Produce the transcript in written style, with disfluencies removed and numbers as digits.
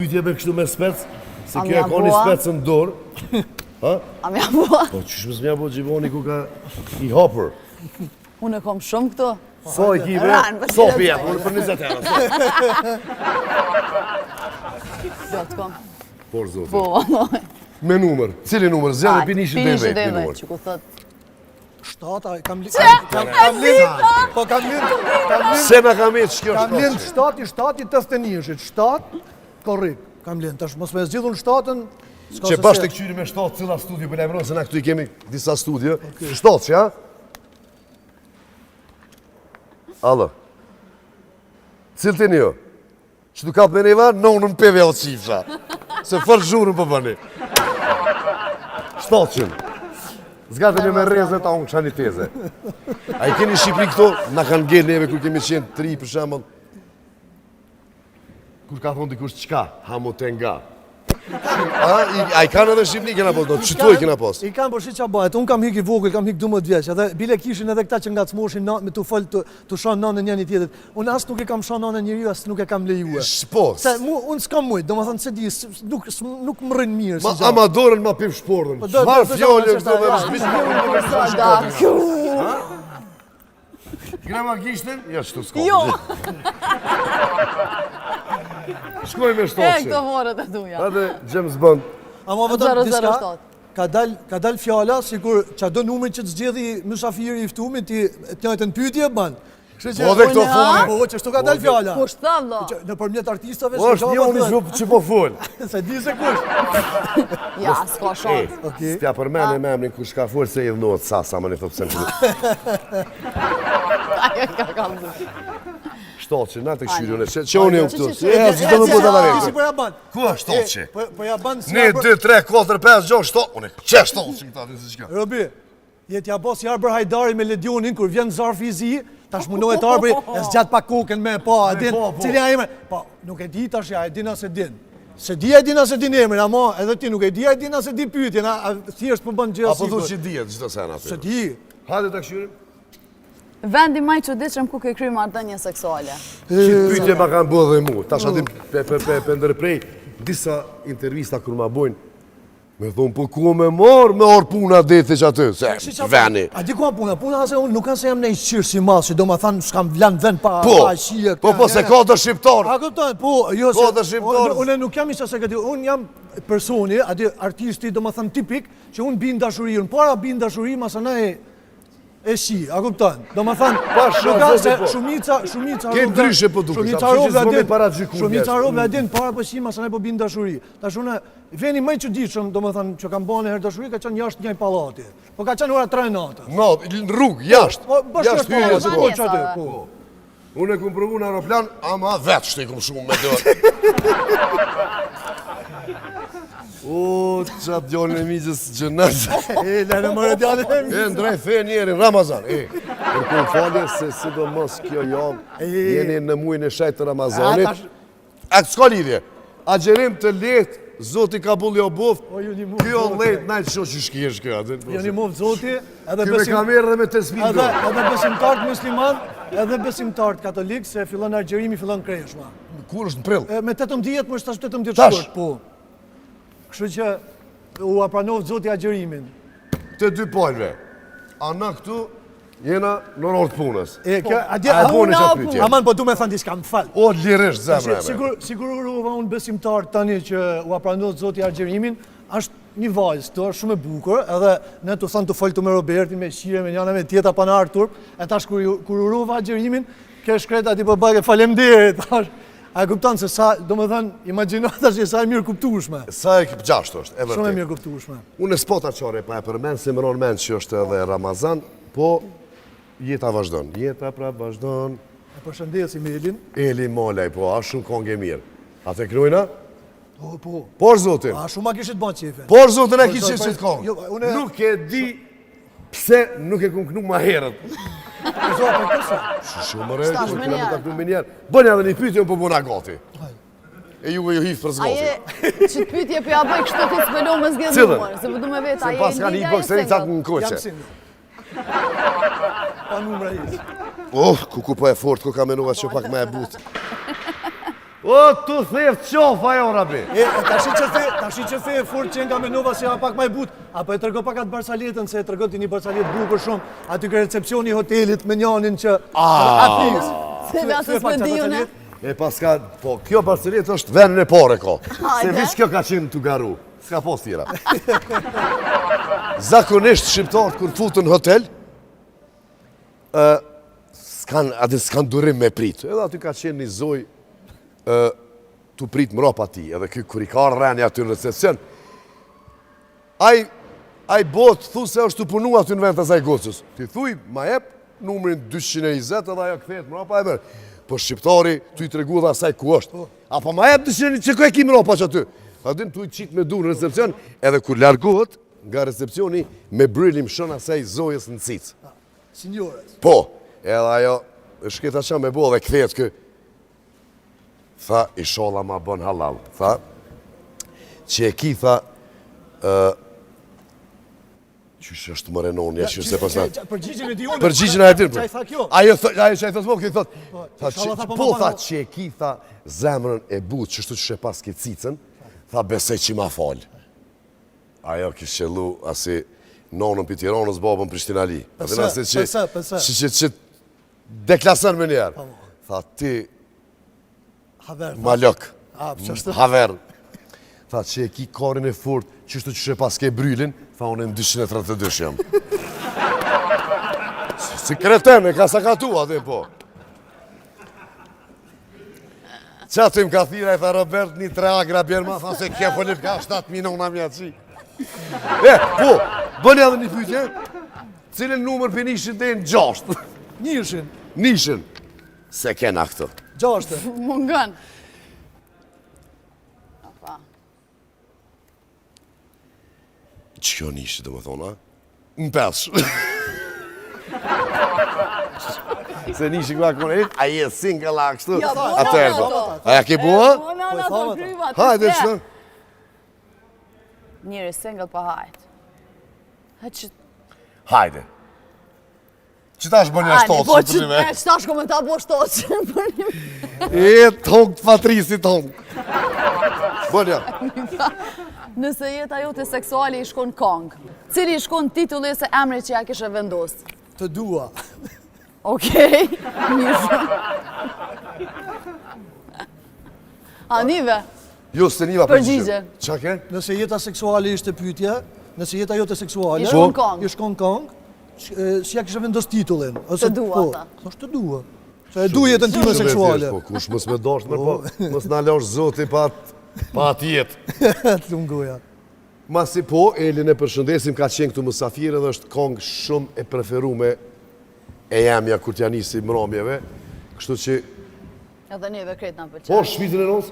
pyetje me kështu me spec, se kjo e ka një spec në dorë. Ha? A mja bua? Po qysh mos mja bua gjivoni ku ka i hopër. Unë e kom shumë këtu. Sa e kive? Sopi jep, unë për 20 euro. Jo, të kom. Por zote. Po, Me numër. Cili numër? Zjanë pinishin dhe Pinishin vetë dhe një numër. që ku thët. 7, kam lind. Po kam lind. Se na kam etë shkjo Kam lind 7. 7 i 81-shit. 7, korrekt. Kam lind. Tash mos me zgjidhun 7-ën. Që bashkë të këqyri me 7 cila studio për lajmëron, se na këtu i kemi disa studio. 7 që, ja? Allo. Cilë të një jo? Që tu kapë me neva, nonën peve o cifra. Se fërë zhurën për bëni. 700. Zgatë një me reze ta unë kësha një teze. A i keni Shqipëri këto, na kanë gjerë neve kur kemi qenë 3 për shemëll. Kur ka thonë dikush qka, hamo të nga. A i kanë edhe Shqipëni kena pos, do qëtoj kena pos. I kanë përshit qa bëhet, unë kam hik i vogël, kam hik 12 vjeç, edhe bile kishin edhe këta që nga të smoshin me të folë të shanë nanën njëni tjetët. Unë asë nuk e kam shanë nanën njëri, asë nuk e kam lejue. Shpo. Se unë s'kam mujtë, do më thënë se di, nuk më rrinë mirë. Ma amadorën ma pip shportën. Shmarë fjallë këto dhe rëshbisë. Kena ma gishtin? Ja, që të s'ka. Jo! Shkoj me 700. E, këto vorët e duja. Edhe James Bond. Ama vetëm diska, 007. ka dal fjala, sikur që do numrin që të zgjedhi mysafiri i ftumin, ti të njëjtën pyetje bën. Po dhe këto fone. Po, që shtu ka dal fjala. Po shtë, do. Në përmjet artistave, Po është një unë që po full. Se di se kush. Ja, s'ka shansë. S'pja përmene me emrin kush ka full se i dhënohet sasa, më një thëpë se në Ajo ka kam dhe. 700, na të këshyrën e që unë e u këtu. E, që do më po të Ti varejtë. po ja ban. Ku është 700? Po ja ban si 1, 2, 3, 4, 5, 6, 7, unë e që 700 këta, të si qka. Robi, jetë ja bos Jarber Hajdari me Ledionin, kur vjen zarfi i zi, tash mundohet arbri, e s'gjat pa kokën me, po, a din, cilja ime, po, nuk e di tash ja, e dina se din. Se di e dina se din emrin, ama edhe ti nuk e di e dina se di pyetjen, a thjesht po bën gjë Apo thu që dihet gjithë sen aty. Se di. Hajde të këshyrim. Vendi maj çuditshëm ku ke kry marrëdhënie seksuale. Që pyetje ma kanë bërë dhe mu. Tash atim pe ndërprej disa intervista kur ma bojnë. Me thonë, po ku me marë, me orë puna deti që aty, se veni. A di ku a puna? Puna se unë nuk kanë se jam në qyrë si malë, që do më thanë s'kam vlan vend pa shije. Po, se ka të shqiptarë. A këtën, po, jo Ka të shqiptarë. Unë nuk jam isha se këti, unë jam personi, artisti do më thanë tipik, që unë bin dashuri, unë para bin dashuri, masana e shi, a kupton? Do më thënë, shumica Ke ndryshe po duke, shumica roble adin, para po shi, masana po bin dashuri. Tash unë, veni më i çuditshëm, do më thënë, që kam bane herë dashuri, ka qenë jashtë një pallati. Po ka qenë ora 3 natë. No, në rrugë, jashtë. Jashtë hyrje se po. Unë e kumë provu në aeroplan, ama vetë shte i kumë shumë me dërë. O, qatë djallën e miqës gjënazë. Lene mërë djallën e miqës. Ndrej fe njerën, Ramazan. Për ku falje se sidomos kjo javë, jeni në mujnë e shajtë të Ramazanit. A s'ka lidhje, agjerim të letë, Zoti ka bulli o buft, kjo letë najtë sho që shkjesh kjo. Jo një muftë Zoti, Kjo me kamerë dhe me të smitë. edhe besimtartë musliman, edhe besimtartë katolikë, se fillon agjerimi, fillon krejshma. Kur është në prill? Me 18, më është tash 18 shkurt, po. Kështu që u apranov Zoti agjerimin. Të dy palve, ana këtu jena në orë të punës. Aman, po du me thënë diska, më falë. O, lirisht, zemre me. Sigur uruva unë besimtar tani që u apranov Zoti agjerimin, është një vajzë, të është shumë e bukur, edhe ne të thënë të foltu me Roberti, me Shire, me njana, me tjeta pa në Artur, e tash kur uruva agjerimin, ke shkreta ti për bake, falemderit, a kuptan se sa, do më thënë, imaginata që sa e mirë kuptushme. Sa e gjashtë është, e vërtet. Shumë e mirë kuptushme. Unë e spota qare pa e përmenë, se më ronë menë që është edhe Ramazan, po jeta vazhdon. Jeta pra vazhdon. E përshëndesim Elin. Elin Malaj, po, a shumë konge mirë. A të krujna? Po. Por zotin. A shumë a kishit ban qefe. Por zotin e kishit që të kongë. Nuk e di pse nuk e kënë ma herët. Shumë më rejtë, që këna më taknu me njerë. Bënja dhe një pytje, po bëna gati. E ju hifë për zgati. Aje, që të pytje për ja bëj kështë të të spelo më zgjedhë numër, se vëdu me vetë, aje pas ka një bëk se një cakë në koqe. Jam single. Pa numra jesë. Ku po e fort, ku ka menuar që pak me e butë. O, tu theft qofa jo, rabi. Tashi që the furt që nga menova si pak ma e but, apo e tërgo pak atë Barsaletën, se e tërgo ti një Barsalet bukur shumë, aty ke recepcioni i hotelit me njanin që... Se vjasës me dijune. E paska, po, kjo Barsalet është venën e pare ko. Se vish kjo ka qenë të garu. S'ka pos tjera. Zakonisht shqiptarët kur futën në hotel, s'kan durim me prit. Edhe aty ka qenë një zoj të prit mrapa ti, edhe kër i ka rrenja aty në recepcion, aj bot thu se është të punu aty në vend të asaj gocës. Ti thuj, ma jep numrin 220 edhe ajo këthet mrapa e mërë. Po shqiptari, tu i tregu dhe asaj ku është. Apo ma jep 220 që ku e ki mrapa që aty? Adin tu i qitë me du në recepcion, edhe kur largohet nga recepcioni, me brylim shon asaj zojës në cicë. Signores. Po, edhe ajo, shketa qa me bo dhe këthet kë, tha, i sholla ma bën halal. Tha, që e ki, tha, qysh është më renonja, qysh se pasna. Përgjigjën e di unë. Përgjigjën e dirë. Qa i tha kjo? Ajo që i thot mo, kjo i thot. Po, tha, që e ki, tha, zemrën e but, qështu që e pas ke cicën, tha, besej që ma falë. Ajo kështë qëllu, asi, nonën për Tiranës, babën Prishtinali. Pëse. Që deklasën me njerë. Tha, ti, malok, haver. Tha, që e ki karin e furt, qështu që e pas ke brylin, tha, unë në 232 jam. Si kreten, e ka sakatu, atë po. Qa të im ka thira, e tha Robert, një 3 agra bjerë ma, tha se kje polip ka 7 minona mja qi. Po, bëni edhe një pytje, cilin numër për nishin të e në 6? Nishin. Se kena këto. 6. Mungën. Që kjo nishi, dhe më thona? Në 5. Se nishi këva këmën e a je single a kështu? Atërë, aja ke bua? Hajde, që? Njëri single pa hajtë. Hajde. Që ta është bënja shtotë? Po që ta është kome ta bo shtotë. E, tongë të patrisi tongë. Bënja. Nëse jetë ajo të seksuali i shkon kongë, cili i shkon titulli se emri që ja kishe vendosë? Të dua. Okej, mirë. Anive? Jo, se niva përgjigje. Qa ke? Nëse jeta seksuale ishte pyetja, nëse jeta jote seksuale, I shkon kongë. i shkon kongë, si ja kishe vendos titullin? Të dua, ta. Të dua. Se e du jetën time seksuale. Po, kush mës me doshtë me po, mës në alosh zoti pa atë jetë. Të lungoja. Masi po, Elin e përshëndesim, ka qenë këtu mësafirë dhe është kongë shumë e preferume e jamja kur t'ja nisi mramjeve, kështu që... Edhe neve kretë në pëlqenë. Po, shpizën e nësë?